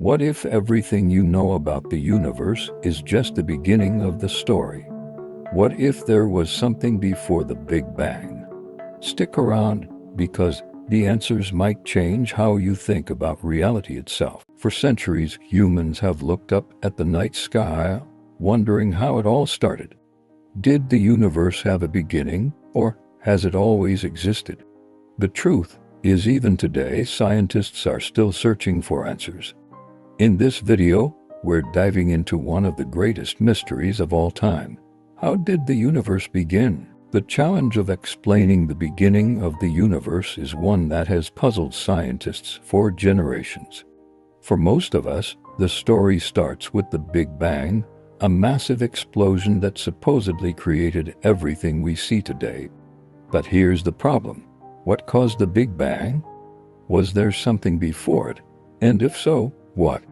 What if everything you know about the universe is just the beginning of the story? What if there was something before the Big Bang? Stick around, because the answers might change how you think about reality itself. For centuries, humans have looked up at the night sky, wondering how it all started. Did the universe have a beginning, or has it always existed? The truth is, even today, scientists are still searching for answers. In this video, we're diving into one of the greatest mysteries of all time. How did the universe begin? The challenge of explaining the beginning of the universe is one that has puzzled scientists for generations. For most of us, the story starts with the Big Bang, a massive explosion that supposedly created everything we see today. But here's the problem. What caused the Big Bang? Was there something before it? And if so, what?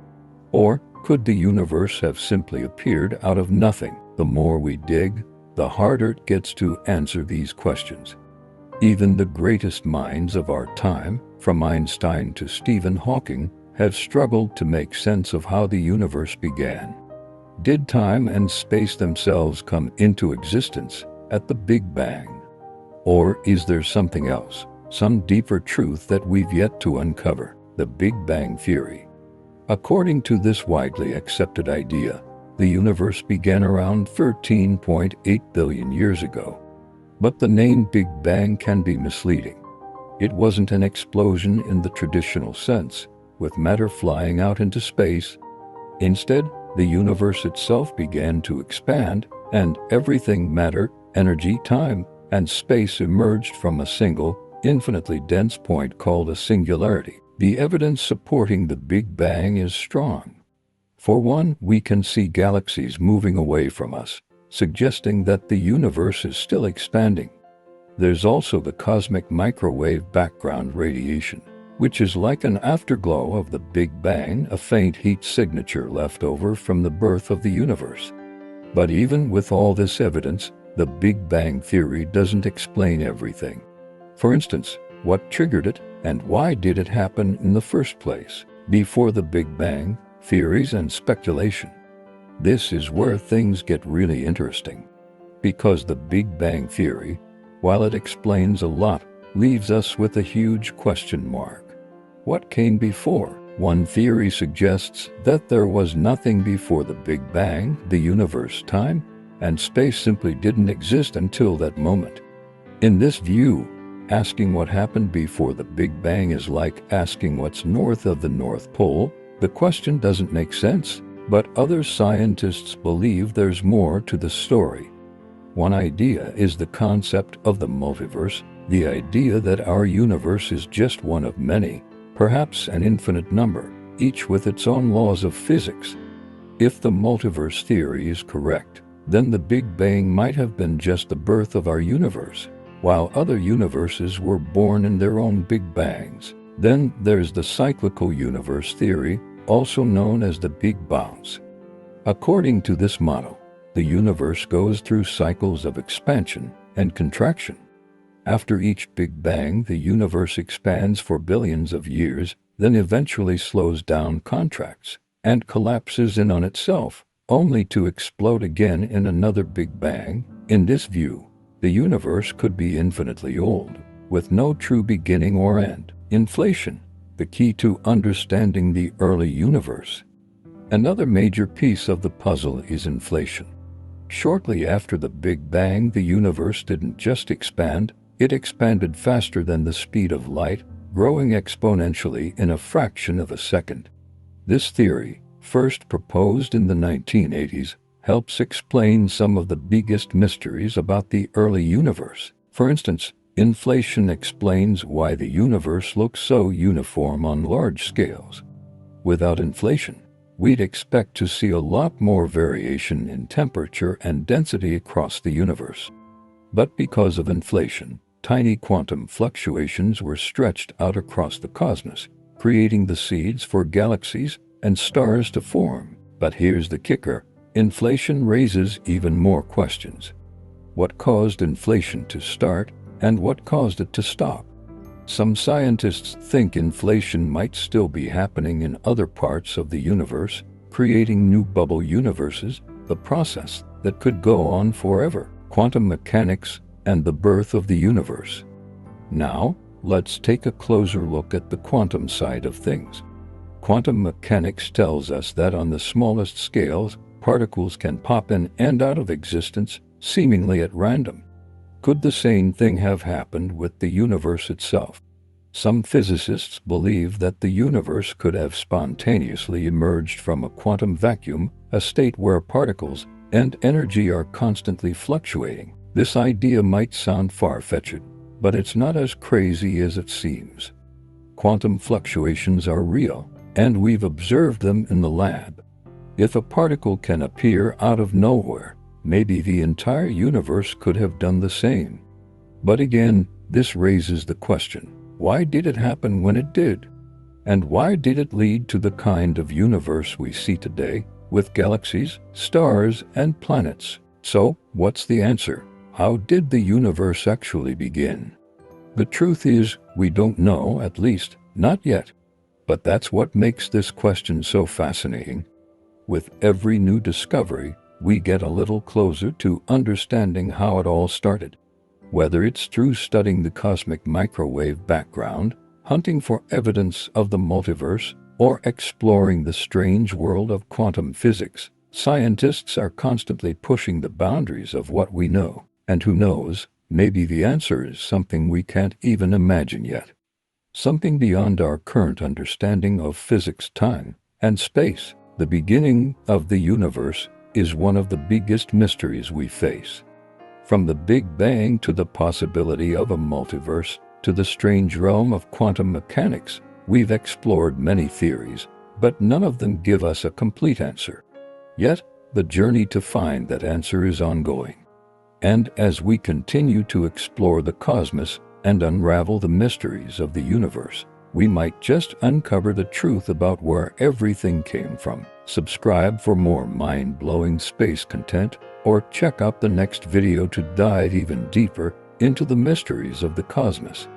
Or could the universe have simply appeared out of nothing? The more we dig, the harder it gets to answer these questions. Even the greatest minds of our time, from Einstein to Stephen Hawking, have struggled to make sense of how the universe began. Did time and space themselves come into existence at the Big Bang? Or is there something else, some deeper truth that we've yet to uncover? The Big Bang Theory. According to this widely accepted idea, the universe began around 13.8 billion years ago. But the name Big Bang can be misleading. It wasn't an explosion in the traditional sense, with matter flying out into space. Instead, the universe itself began to expand, and everything, matter, energy, time, and space, emerged from a single, infinitely dense point called a singularity. The evidence supporting the Big Bang is strong. For one, we can see galaxies moving away from us, suggesting that the universe is still expanding. There's also the cosmic microwave background radiation, which is like an afterglow of the Big Bang, a faint heat signature left over from the birth of the universe. But even with all this evidence, the Big Bang Theory doesn't explain everything. For instance, what triggered it, and why did it happen in the first place? Before the Big Bang, theories and speculation. This is where things get really interesting. Because the Big Bang Theory, while it explains a lot, leaves us with a huge question mark. What came before? One theory suggests that there was nothing before the Big Bang. The universe, time, and space simply didn't exist until that moment. In this view, asking what happened before the Big Bang is like asking what's north of the North Pole. The question doesn't make sense, but other scientists believe there's more to the story. One idea is the concept of the multiverse, the idea that our universe is just one of many, perhaps an infinite number, each with its own laws of physics. If the multiverse theory is correct, then the Big Bang might have been just the birth of our universe, while other universes were born in their own Big Bangs. Then there's the cyclical universe theory, also known as the Big Bounce. According to this model, the universe goes through cycles of expansion and contraction. After each Big Bang, the universe expands for billions of years, then eventually slows down, contracts, and collapses in on itself, only to explode again in another Big Bang. In this view, the universe could be infinitely old, with no true beginning or end. Inflation, the key to understanding the early universe. Another major piece of the puzzle is inflation. Shortly after the Big Bang, the universe didn't just expand, it expanded faster than the speed of light, growing exponentially in a fraction of a second. This theory, first proposed in the 1980s, helps explain some of the biggest mysteries about the early universe. For instance, inflation explains why the universe looks so uniform on large scales. Without inflation, we'd expect to see a lot more variation in temperature and density across the universe. But because of inflation, tiny quantum fluctuations were stretched out across the cosmos, creating the seeds for galaxies and stars to form. But here's the kicker. Inflation raises even more questions. What caused inflation to start, and what caused it to stop? Some scientists think inflation might still be happening in other parts of the universe, creating new bubble universes, a process that could go on forever. Quantum mechanics and the birth of the universe. Now, let's take a closer look at the quantum side of things. Quantum mechanics tells us that on the smallest scales, particles can pop in and out of existence, seemingly at random. Could the same thing have happened with the universe itself? Some physicists believe that the universe could have spontaneously emerged from a quantum vacuum, a state where particles and energy are constantly fluctuating. This idea might sound far-fetched, but it's not as crazy as it seems. Quantum fluctuations are real, and we've observed them in the lab. If a particle can appear out of nowhere, maybe the entire universe could have done the same. But again, this raises the question, why did it happen when it did? And why did it lead to the kind of universe we see today, with galaxies, stars, and planets? So, what's the answer? How did the universe actually begin? The truth is, we don't know, at least, not yet. But that's what makes this question so fascinating. With every new discovery, we get a little closer to understanding how it all started. Whether it's through studying the cosmic microwave background, hunting for evidence of the multiverse, or exploring the strange world of quantum physics, scientists are constantly pushing the boundaries of what we know. And who knows, maybe the answer is something we can't even imagine yet. Something beyond our current understanding of physics, time, and space. The beginning of the universe is one of the biggest mysteries we face. From the Big Bang to the possibility of a multiverse, to the strange realm of quantum mechanics, we've explored many theories, but none of them give us a complete answer. Yet, the journey to find that answer is ongoing. And as we continue to explore the cosmos and unravel the mysteries of the universe, we might just uncover the truth about where everything came from. Subscribe for more mind-blowing space content, or check out the next video to dive even deeper into the mysteries of the cosmos.